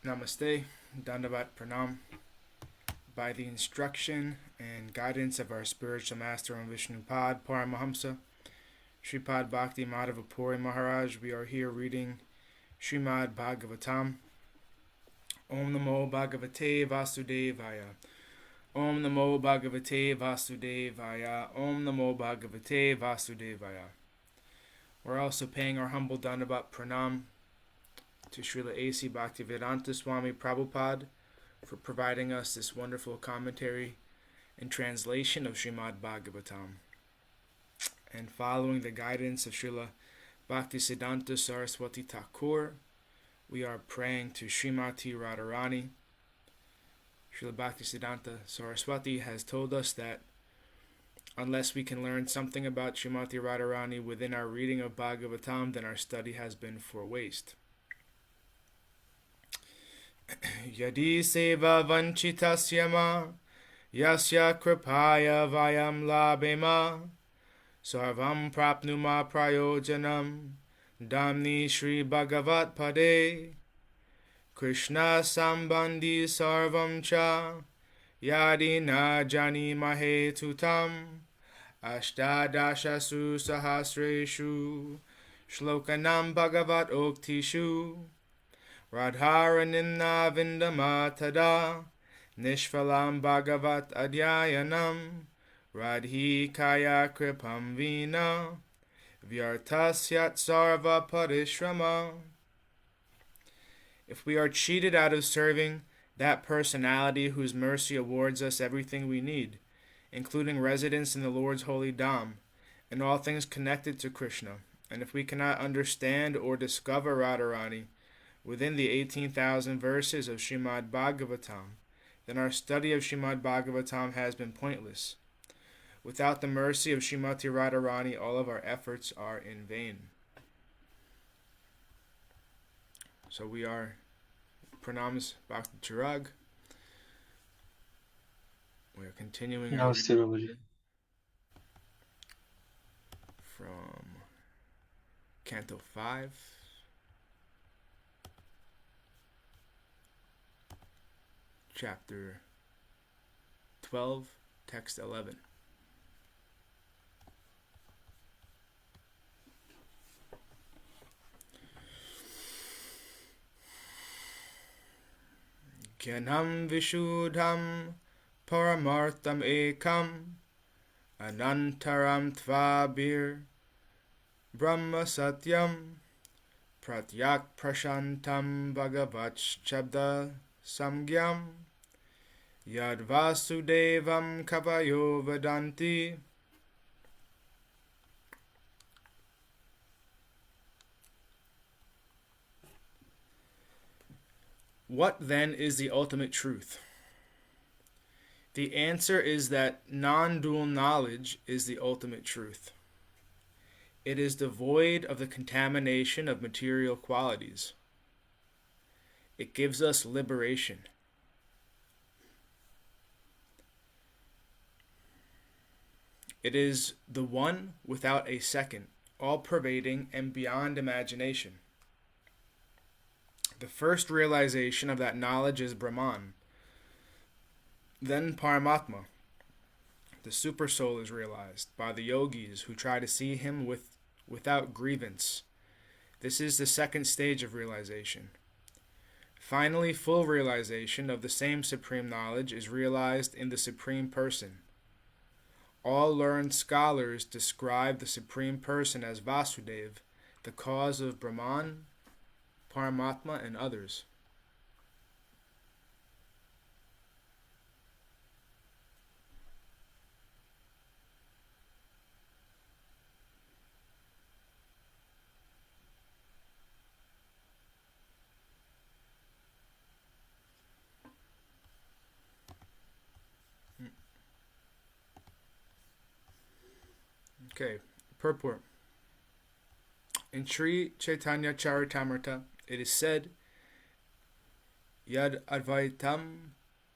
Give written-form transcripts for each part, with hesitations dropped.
Namaste, Dandavat Pranam. By the instruction and guidance of our spiritual master and Vishnupad Paramahamsa, Sripad Bhakti Madhava Puri Mahārāja, we are here reading Srimad Bhagavatam. Om Namo Bhagavate Vasudevaya. Om Namo Bhagavate Vasudevaya. Om Namo Bhagavate Vasudevaya. We're also paying our humble Dandavat Pranam to Srila A.C. Bhaktivedanta Swami Prabhupada for providing us this wonderful commentary and translation of Srimad Bhagavatam. And following the guidance of Srila Bhaktisiddhanta Saraswati Thakur, we are praying to Śrīmatī Rādhārāṇī. Srila Bhaktisiddhanta Saraswati has told us that unless we can learn something about Śrīmatī Rādhārāṇī within our reading of Bhagavatam, then our study has been for waste. Yadi sevā-vañcitāḥ syāma, yasyāḥ kṛpayā vayaṃ labhema, sarvaṃ prāpnumaḥ prayojanaṃ, dhāmni śrī-bhagavat pade, Kṛṣṇa-sambandhi sarvaṃ ca, Yadi na jānīmahe tutam, Aṣṭādaśasu sahasreṣu, shlokanam bhāgavat-oktiṣu, Radharanim vindamatada, nishphalam bhagavat adhyayanam, radhikaya kripam vina, vyartasyat sarva-pariśramaḥ. If we are cheated out of serving that personality whose mercy awards us everything we need, including residence in the Lord's holy dham, and all things connected to Krishna, and if we cannot understand or discover Radharani within the 18,000 verses of Srimad Bhagavatam, then our study of Srimad Bhagavatam has been pointless. Without the mercy of Śrīmatī Rādhārāṇī, all of our efforts are in vain. So we are Pranams Bhakti Chirag. We are continuing our reading from Canto 5. Chapter 12, text 11. Gyanam vishuddham paramartham ekam anantaram tvabir brahma satyam pratyak prashantam bhagavat shabda samgyam yad vasudevam kṛpayā vadanti. What then is the ultimate truth? The answer is that non-dual knowledge is the ultimate truth. It is devoid of the contamination of material qualities. It gives us liberation. It is the one without a second, all-pervading and beyond imagination. The first realization of that knowledge is Brahman. Then Paramatma, the Supersoul, is realized by the yogis who try to see him without grievance. This is the second stage of realization. Finally, full realization of the same supreme knowledge is realized in the Supreme Person. All learned scholars describe the Supreme Person as Vasudev, the cause of Brahman, Paramatma, and others. Okay, purport. In Sri Chaitanya Charitamrita, it is said, Yad Advaitam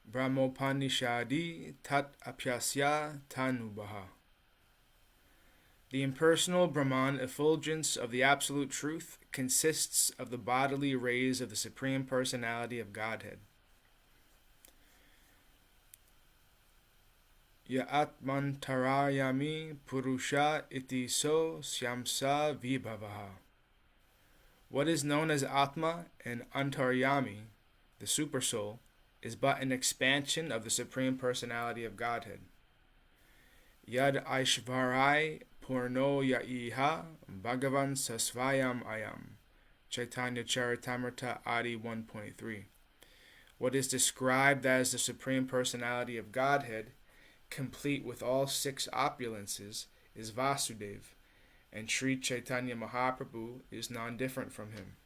Brahmopanishadi Tat Apyasya Tanubaha. The impersonal Brahman effulgence of the Absolute Truth consists of the bodily rays of the Supreme Personality of Godhead. Yātmantarayami purusha iti so syāmsa vibhavaha. What is known as Atma and Antaryami, the Supersoul, is but an expansion of the Supreme Personality of Godhead. Yad Aishvarai Purno Yaiha Bhagavan Sasvayam Ayam. Chaitanya Charitamrita Adi 1.3. What is described as the Supreme Personality of Godhead, complete with all 6 opulences, is Vasudeva, and Sri Chaitanya Mahaprabhu is non-different from him.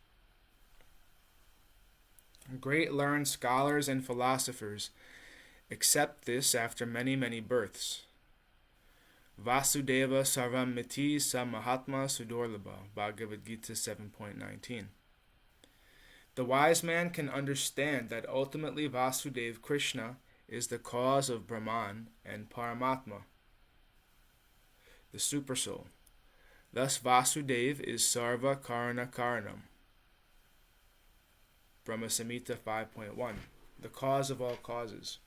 Great learned scholars and philosophers accept this after many, many births. Vasudeva sarvam miti sa mahatma sudurlabha, Bhagavad Gita 7.19. The wise man can understand that ultimately Vasudeva Krishna is the cause of Brahman and Paramatma, the Supersoul. Thus Vasudeva is sarva karana karanam, Brahma Samhita 5.1, the cause of all causes.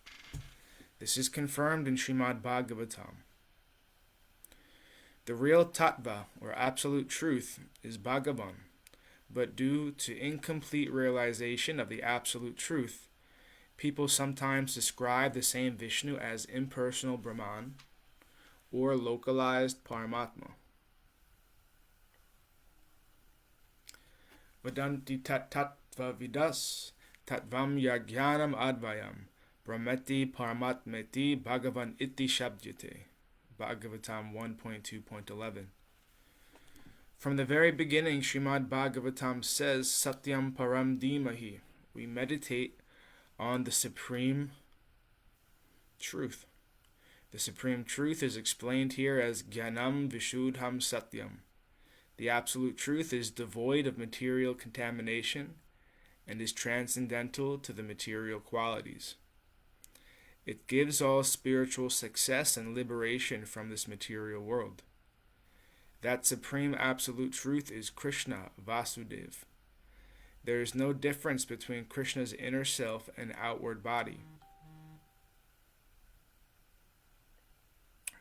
This is confirmed in Srimad Bhagavatam. The real tattva, or absolute truth, is Bhagavan, but due to incomplete realization of the absolute truth, people sometimes describe the same Vishnu as impersonal Brahman or localized Paramatma. Vadanti tattva vidas tattvam yajnanam advayam brahmeti paramatmeti bhagavan iti shabdyate. Bhagavatam 1.2.11. From the very beginning, Srimad Bhagavatam says, Satyam param dhimahi. We meditate on the Supreme Truth. The Supreme Truth is explained here as Jnanam Vishuddham Satyam. The Absolute Truth is devoid of material contamination and is transcendental to the material qualities. It gives all spiritual success and liberation from this material world. That Supreme Absolute Truth is Krishna, Vasudeva. There is no difference between Krishna's inner self and outward body.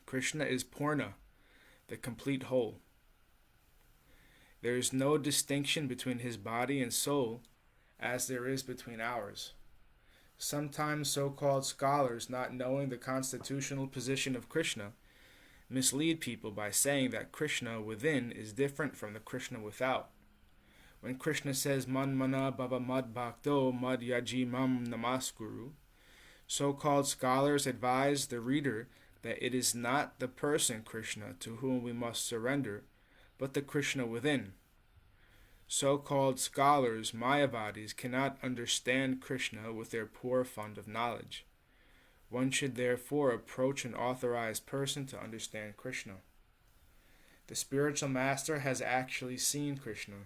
Krishna is Purna, the complete whole. There is no distinction between his body and soul as there is between ours. Sometimes so-called scholars, not knowing the constitutional position of Krishna, mislead people by saying that Krishna within is different from the Krishna without. When Krishna says, Man mana bhava mad bhakto mad yaji mam namaskuru, so-called scholars advise the reader that it is not the person Krishna to whom we must surrender, but the Krishna within. So-called scholars, Mayavadis, cannot understand Krishna with their poor fund of knowledge. One should therefore approach an authorized person to understand Krishna. The spiritual master has actually seen Krishna.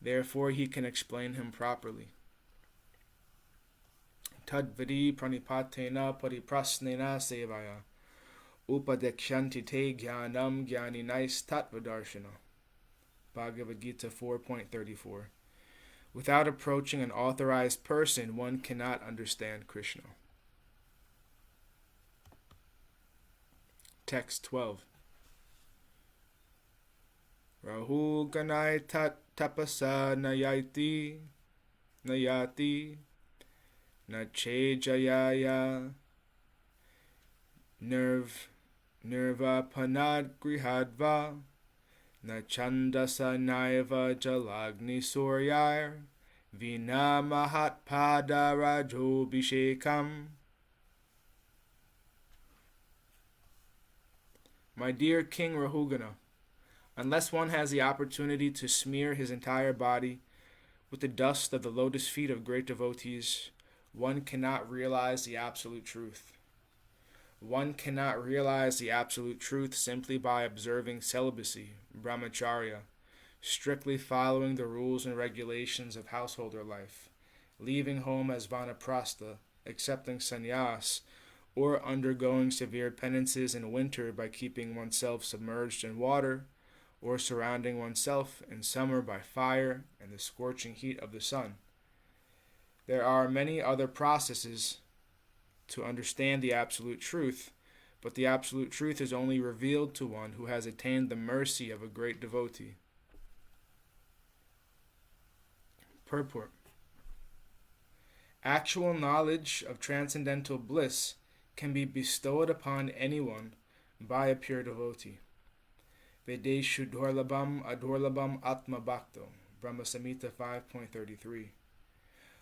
Therefore he can explain him properly. Tadvidi pranipatena pariprasnena sevaya upadekshanti te jnanam jnaninais tattvadarshana. Bhagavad Gita 4.34. Without approaching an authorized person, one cannot understand Krishna. Text 12. Rahūgaṇa tapasa nayati nachejayaya nirvapanad grihadva na chandasa naiva jalagni suryar vina mahatpada rajobhishekam. My dear King Rahūgaṇa, unless one has the opportunity to smear his entire body with the dust of the lotus feet of great devotees, one cannot realize the absolute truth. One cannot realize the absolute truth simply by observing celibacy, brahmacharya, strictly following the rules and regulations of householder life, leaving home as vanaprastha, accepting sannyas, or undergoing severe penances in winter by keeping oneself submerged in water, or surrounding oneself in summer by fire and the scorching heat of the sun. There are many other processes to understand the absolute truth, but the absolute truth is only revealed to one who has attained the mercy of a great devotee. Purport. Actual knowledge of transcendental bliss can be bestowed upon anyone by a pure devotee. Vedeshu durlabham adurlabham atma bhakto, Brahma Samhita 5.33.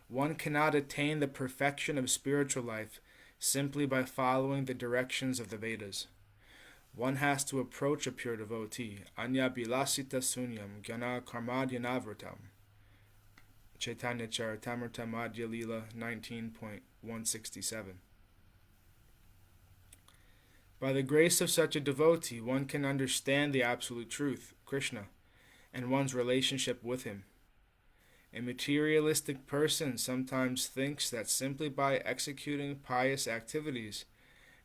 One cannot attain the perfection of spiritual life simply by following the directions of the Vedas. One has to approach a pure devotee, anya bilasita sunyam gyana karmadyanavratam. Chaitanya Charitamrita Madhya Lila 19.167. By the grace of such a devotee, one can understand the absolute truth, Krishna, and one's relationship with him. A materialistic person sometimes thinks that simply by executing pious activities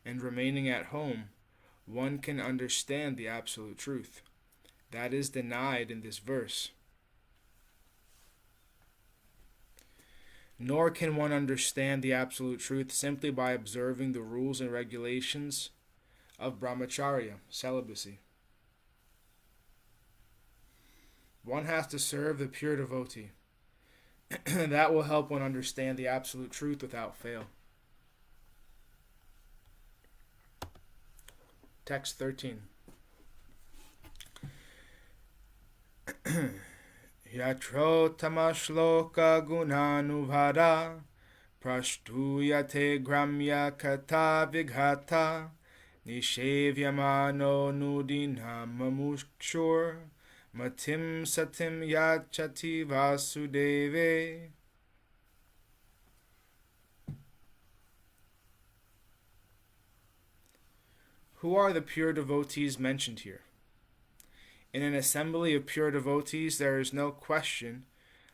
and remaining at home, one can understand the absolute truth. That is denied in this verse. Nor can one understand the absolute truth simply by observing the rules and regulations of brahmacharya, celibacy. One has to serve the pure devotee. That will help one understand the absolute truth without fail. Text 13. Yatro tamashloka gunanuvada prashtuyate gramya kata vighata nishevyamano nudina mamukshur matim satim yachati vasudeve. Who are the pure devotees mentioned here? In an assembly of pure devotees, there is no question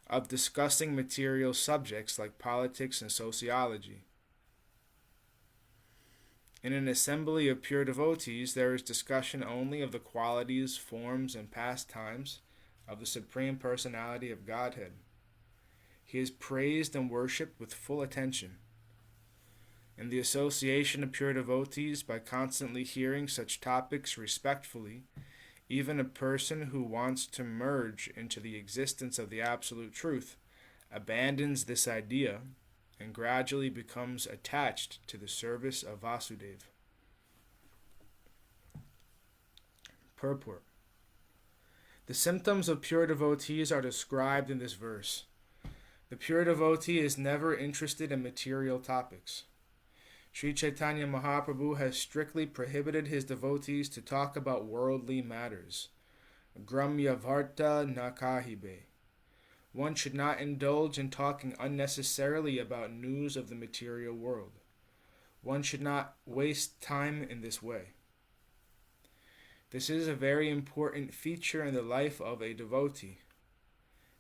of discussing material subjects like politics and sociology. In an assembly of pure devotees, there is discussion only of the qualities, forms, and pastimes of the Supreme Personality of Godhead. He is praised and worshipped with full attention. In the association of pure devotees, by constantly hearing such topics respectfully, even a person who wants to merge into the existence of the absolute truth abandons this idea and gradually becomes attached to the service of Vasudeva. Purport. The symptoms of pure devotees are described in this verse. The pure devotee is never interested in material topics. Sri Chaitanya Mahaprabhu has strictly prohibited his devotees to talk about worldly matters. Gramya varta na kahibe. One should not indulge in talking unnecessarily about news of the material world. One should not waste time in this way. This is a very important feature in the life of a devotee.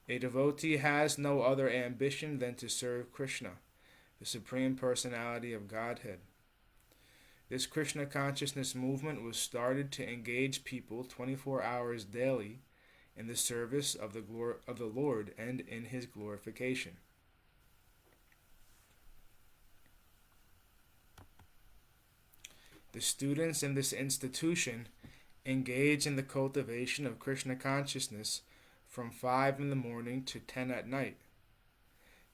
A devotee has no other ambition than to serve Krishna, the Supreme Personality of Godhead. This Krishna consciousness movement was started to engage people 24 hours daily in the service of the Lord and in his glorification. The students in this institution engage in the cultivation of Krishna consciousness from 5 in the morning to 10 at night.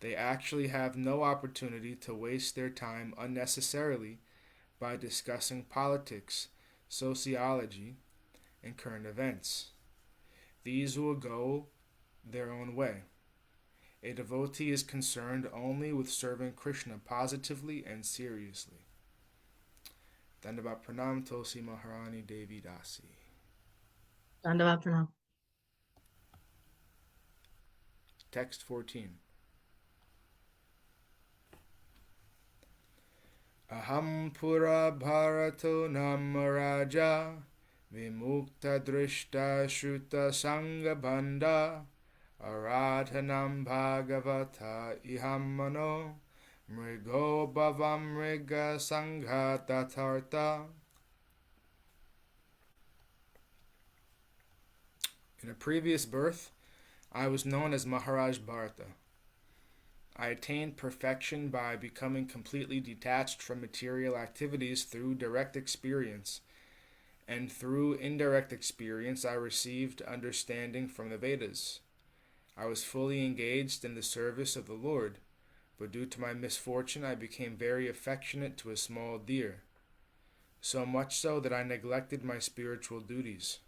They actually have no opportunity to waste their time unnecessarily by discussing politics, sociology, and current events. These will go their own way. A devotee is concerned only with serving Krishna positively and seriously. Dandavat pranam Tulsi Maharani Devi Dasi. Dandavat pranam. Text 14. Aham pura bharato namaraja vimukta drishta shruta sangabandha aradhanam bhagavata iham mano Mrigo bhavam mriga sangha tatarta. In a previous birth, I was known as Mahārāja Bharata. I attained perfection by becoming completely detached from material activities through direct experience, and through indirect experience I received understanding from the Vedas. I was fully engaged in the service of the Lord, but due to my misfortune I became very affectionate to a small deer, so much so that I neglected my spiritual duties.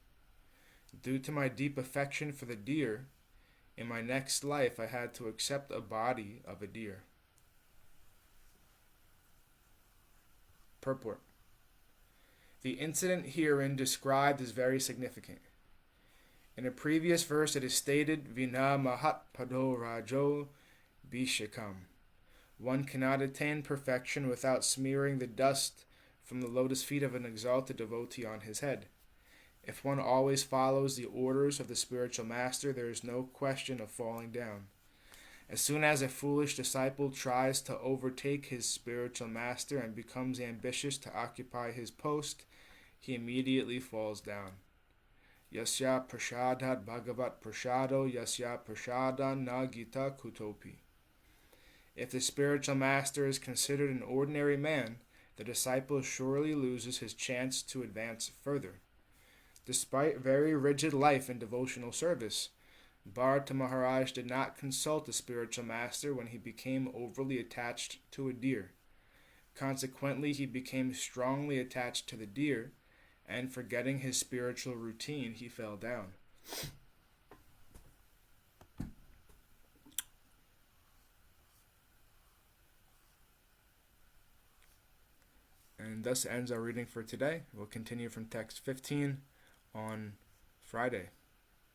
Due to my deep affection for the deer, in my next life I had to accept a body of a deer. Purport. The incident herein described is very significant. In a previous verse it is stated, Vina mahat pado rajo bhishakam. One cannot attain perfection without smearing the dust from the lotus feet of an exalted devotee on his head. If one always follows the orders of the spiritual master, there is no question of falling down. As soon as a foolish disciple tries to overtake his spiritual master and becomes ambitious to occupy his post, he immediately falls down. Yasya prasadat bhagavat prasado yasya prasadan na gita kutopi. If the spiritual master is considered an ordinary man, the disciple surely loses his chance to advance further. Despite very rigid life in devotional service, Bharata Mahārāja did not consult the spiritual master when he became overly attached to a deer. Consequently, he became strongly attached to the deer, and forgetting his spiritual routine, he fell down. And thus ends our reading for today. We'll continue from text 15 on Friday,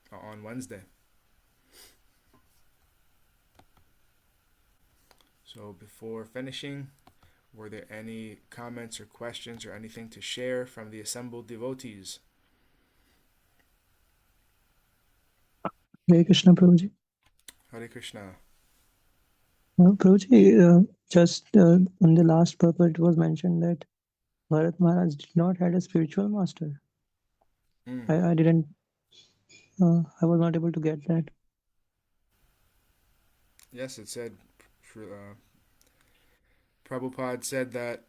or on Wednesday. So before finishing, were there any comments or questions or anything to share from the assembled devotees? Hare Krishna, Prabhuji. Hare Krishna. Prabhuji, just on the last purport it was mentioned that Bharata Maharaj did not have a spiritual master. I didn't, I was not able to get that. Yes, it said, Prabhupada said that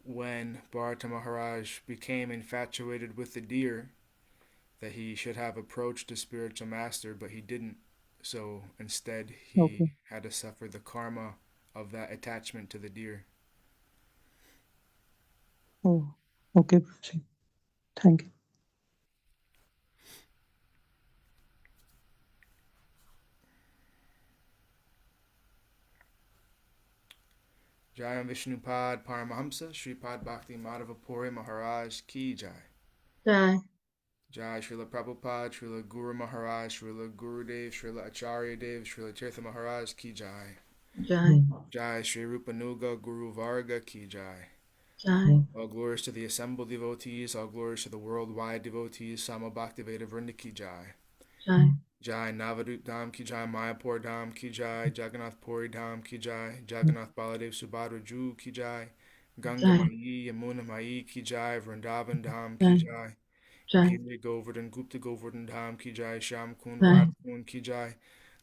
when Bharata Maharaj became infatuated with the deer, that he should have approached a spiritual master, but he didn't. So instead, he had to suffer the karma of that attachment to the deer. Oh, okay, Prabhuji. Thank you. Jai Vishnupad Paramahamsa Sripad Bhakti Madhava Puri Mahārāja Ki Jai. Jai. Jai Srila Prabhupada, Srila Guru Mahārāja, Srila Gurudev, Srila Acharya Dev, Srila Tirtha Mahārāja Ki Jai. Jai. Jai Sri Rupanuga Guru Varga Ki Jai. Jai. All glories to the assembled devotees, all glories to the worldwide devotees, Sama Bhakti Veda Vrinda Ki Jai. Jai. Jai Navadut Dham Ki Jai, Mayapur Dham Ki Jai, Jagannath Puri Dham Ki Jai, Jagannath Baladev Subhadra Ju Ki Jai, Ganga Mayi, Yamuna Mayi Ki Jai, Vrindavan Dham Ki Jai, Giri Govardhan Gupta Govardhan Dham Ki Jai, Shyam Kund Radha Kund Ki Jai,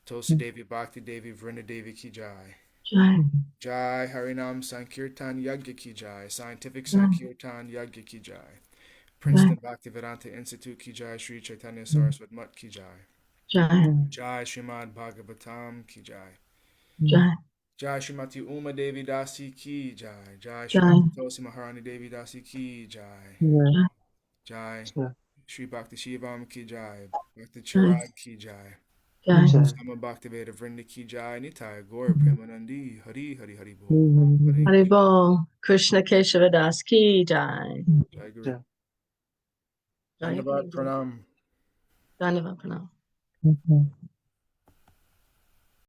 Tulsi Devi Bhakti Devi Vrinda Devi Ki Jai. Jai. Jai Harinam Sankirtan Yagya Ki Jai, Scientific Sankirtan Yagya Ki Jai, Princeton Bhaktivedanta Institute Ki Jai, Sri Chaitanya Saraswat Mat Ki Jai. Jai. Jai Srimad Bhagavatam Ki Jai. Jai. Jai Śrīmatī Uma Devi Dasi Ki Jai. Jai Śrīmatī Tulsi Mahārāṇī Devi Dasi Ki Jai. Jai Shri Bhakti Shivam Ki Jai. Bhakti Chirag Ki Jai. Jai. Sama Bhakti Veda Vrinda Ki Jai. Nitai Gaur Premanandi Hari Hari Hari Bol. Haribol. Krishna Keshava Das Ki Jai. Jai Guru. Dandavat Pranam. Dandavat Pranam.